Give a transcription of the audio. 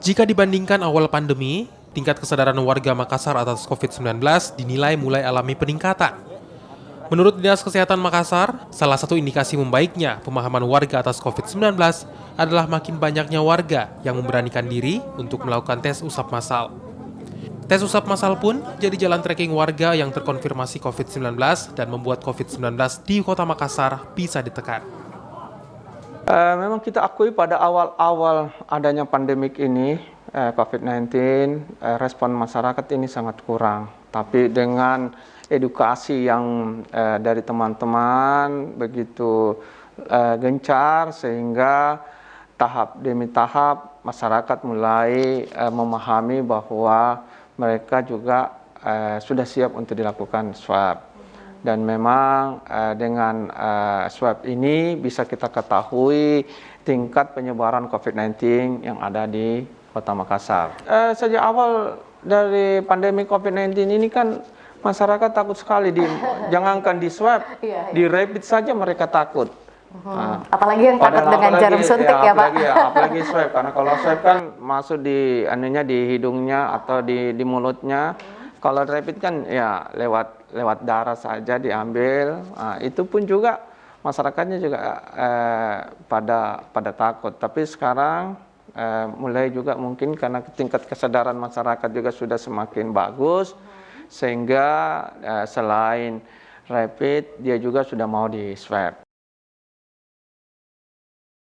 Jika dibandingkan awal pandemi, tingkat kesadaran warga Makassar atas COVID-19 dinilai mulai alami peningkatan. Menurut Dinas Kesehatan Makassar, salah satu indikasi membaiknya pemahaman warga atas COVID-19 adalah makin banyaknya warga yang memberanikan diri untuk melakukan tes usap massal. Tes usap massal pun jadi jalan tracking warga yang terkonfirmasi COVID-19 dan membuat COVID-19 di Kota Makassar bisa ditekan. Memang kita akui pada awal-awal adanya pandemik ini, COVID-19, respon masyarakat ini sangat kurang. Tapi dengan edukasi yang dari teman-teman begitu gencar, sehingga tahap demi tahap masyarakat mulai memahami bahwa mereka juga sudah siap untuk dilakukan swab. Dan memang dengan swab ini bisa kita ketahui tingkat penyebaran COVID-19 yang ada di Kota Makassar. Sejak awal dari pandemi COVID-19 ini kan masyarakat takut sekali, jangankan di swab, di rapid saja mereka takut. Apalagi yang takut dengan jarum suntik ya Pak. Apalagi swab, karena kalau swab kan masuk di hidungnya atau di mulutnya. Kalau rapid kan ya lewat darah saja diambil. Itu pun juga masyarakatnya juga pada takut. Tapi sekarang mulai juga mungkin karena tingkat kesadaran masyarakat juga sudah semakin bagus, sehingga selain rapid dia juga sudah mau di swab.